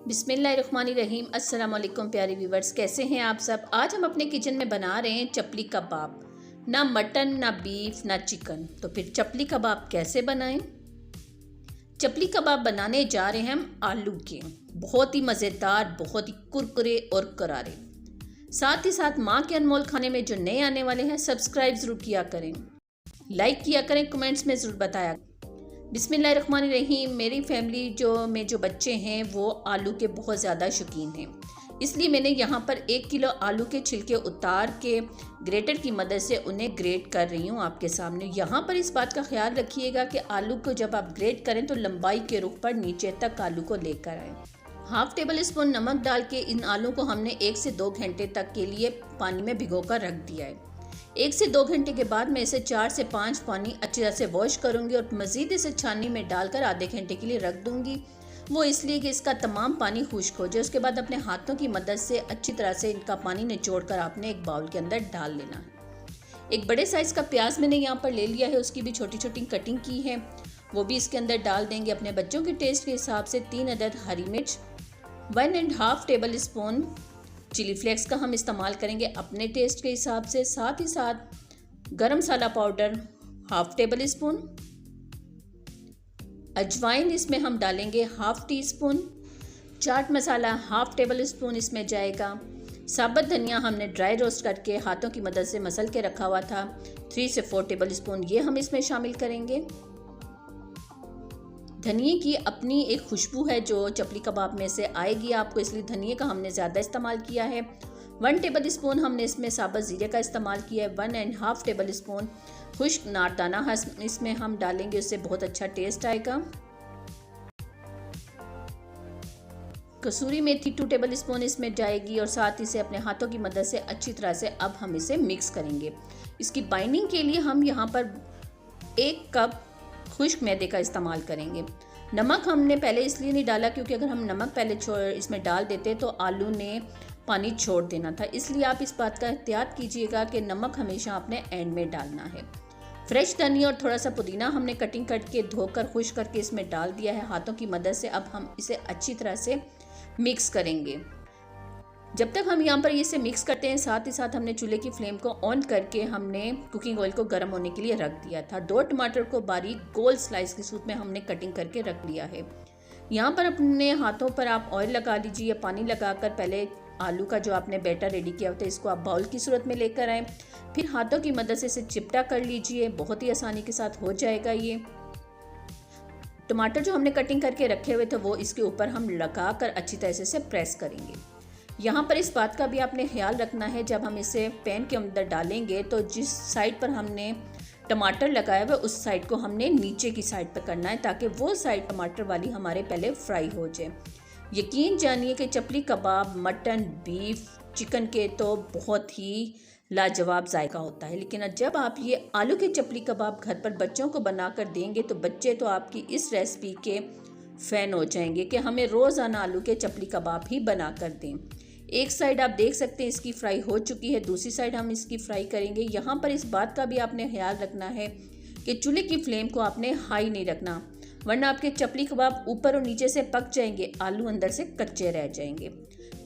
बिस्मिल्लाहिर्रहमानिर्रहीम। अस्सलाम वालेकुम प्यारे व्यूवर्स, कैसे हैं आप सब। आज हम अपने किचन में बना रहे हैं चपली कबाब। ना मटन, ना बीफ, ना चिकन, तो फिर चपली कबाब कैसे बनाएं। चपली कबाब बनाने जा रहे हैं हम आलू के, बहुत ही मज़ेदार, बहुत ही कुरकुरे और करारे। साथ ही साथ माँ के अनमोल खाने में जो नए आने वाले हैं, सब्सक्राइब ज़रूर किया करें, लाइक किया करें, कमेंट्स में ज़रूर बताया। बिस्मिल्लाहिर्रहमानिर्रहीम। मेरी फैमिली जो बच्चे हैं वो आलू के बहुत ज़्यादा शौकीन हैं, इसलिए मैंने यहाँ पर 1 किलो आलू के छिलके उतार के ग्रेटर की मदद से उन्हें ग्रेट कर रही हूँ आपके सामने। यहाँ पर इस बात का ख्याल रखिएगा कि आलू को जब आप ग्रेट करें तो लंबाई के रुख पर नीचे तक आलू को लेकर आएँ। हाफ टेबल स्पून नमक डाल के इन आलू को हमने 1 से 2 घंटे तक के लिए पानी में भिगोकर रख दिया है। 1 से 2 घंटे के बाद मैं इसे 4 से 5 पानी अच्छी तरह से वॉश करूंगी और मज़ीद इसे छाननी में डालकर आधे घंटे के लिए रख दूंगी। वो इसलिए कि इसका तमाम पानी खुश्क हो जाए। उसके बाद अपने हाथों की मदद से अच्छी तरह से इनका पानी निचोड़ कर आपने एक बाउल के अंदर डाल लेना है। एक बड़े साइज़ का प्याज मैंने यहाँ पर ले लिया है, उसकी भी छोटी छोटी कटिंग की है, वो भी इसके अंदर डाल देंगे। अपने बच्चों के टेस्ट के हिसाब से 3 अदद हरी मिर्च, 1.5 टेबल स्पून चिली फ्लेक्स का हम इस्तेमाल करेंगे अपने टेस्ट के हिसाब से। साथ ही साथ गरम मसाला पाउडर हाफ टेबल स्पून, अजवाइन इसमें हम डालेंगे half tea spoon, chaat masala half table spoon इसमें जाएगा। साबुत धनिया हमने ड्राई रोस्ट करके हाथों की मदद से मसल के रखा हुआ था, 3 से 4 टेबल स्पून ये हम इसमें शामिल करेंगे। धनिए की अपनी एक खुशबू है जो चपली कबाब में से आएगी आपको, इसलिए धनिए का हमने ज़्यादा इस्तेमाल किया है। 1 टेबल स्पून हमने इसमें साबुत ज़ीरे का इस्तेमाल किया है। 1.5 टेबल स्पून खुश्क नारदाना इसमें हम डालेंगे, उससे बहुत अच्छा टेस्ट आएगा। कसूरी मेथी 2 टेबल स्पून इसमें जाएगी और साथ इसे अपने हाथों की मदद से अच्छी तरह से अब हम इसे मिक्स करेंगे। इसकी बाइंडिंग के लिए हम यहाँ पर 1 कप खुश्क मैदे का इस्तेमाल करेंगे। नमक हमने पहले इसलिए नहीं डाला क्योंकि अगर हम नमक पहले इसमें डाल देते तो आलू ने पानी छोड़ देना था, इसलिए आप इस बात का एहतियात कीजिएगा कि नमक हमेशा आपने एंड में डालना है। फ्रेश धनिया और थोड़ा सा पुदीना हमने कटिंग करके धोकर खुश करके इसमें डाल दिया है हाथों की मदद से। अब हम इसे अच्छी तरह से मिक्स करेंगे। जब तक हम यहाँ पर इसे मिक्स करते हैं, साथ ही साथ हमने चूल्हे की फ्लेम को ऑन करके हमने कुकिंग ऑयल को गर्म होने के लिए रख दिया था। 2 टमाटर को बारीक गोल स्लाइस के सूप में हमने कटिंग करके रख लिया है। यहाँ पर अपने हाथों पर आप ऑयल लगा लीजिए, पानी लगाकर पहले आलू का जो आपने बैटर रेडी किया होता है इसको आप बाउल की सूरत में लेकर आएँ, फिर हाथों की मदद से इसे चिपटा कर लीजिए, बहुत ही आसानी के साथ हो जाएगा। ये टमाटर जो हमने कटिंग करके रखे हुए थे वो इसके ऊपर हम लगा कर अच्छी तरह से प्रेस करेंगे। यहाँ पर इस बात का भी आपने ख्याल रखना है, जब हम इसे पैन के अंदर डालेंगे तो जिस साइड पर हमने टमाटर लगाया हुआ उस साइड को हमने नीचे की साइड पर करना है, ताकि वो साइड टमाटर वाली हमारे पहले फ्राई हो जाए। यकीन जानिए कि चपली कबाब मटन, बीफ, चिकन के तो बहुत ही लाजवाब जायका होता है, लेकिन जब आप ये आलू के चपली कबाब घर पर बच्चों को बना कर देंगे तो बच्चे तो आपकी इस रेसिपी के फ़ैन हो जाएंगे कि हमें रोज़ाना आलू के चपली कबाब ही बना कर दें। एक साइड आप देख सकते हैं इसकी फ्राई हो चुकी है, दूसरी साइड हम इसकी फ्राई करेंगे। यहाँ पर इस बात का भी आपने ख्याल रखना है कि चूल्हे की फ्लेम को आपने हाई नहीं रखना, वरना आपके चपली कबाब ऊपर और नीचे से पक जाएंगे, आलू अंदर से कच्चे रह जाएंगे।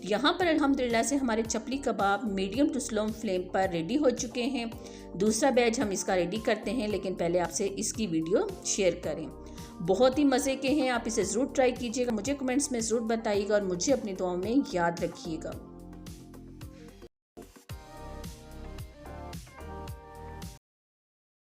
यहाँ पर अल्हम्दुलिल्लाह से हमारे चपली कबाब मीडियम टू स्लो फ्लेम पर रेडी हो चुके हैं। दूसरा बैच हम इसका रेडी करते हैं, लेकिन पहले आपसे इसकी वीडियो शेयर करें। बहुत ही मज़े के हैं, आप इसे ज़रूर ट्राई कीजिएगा, मुझे कमेंट्स में ज़रूर बताइएगा और मुझे अपनी दुआओं में याद रखिएगा।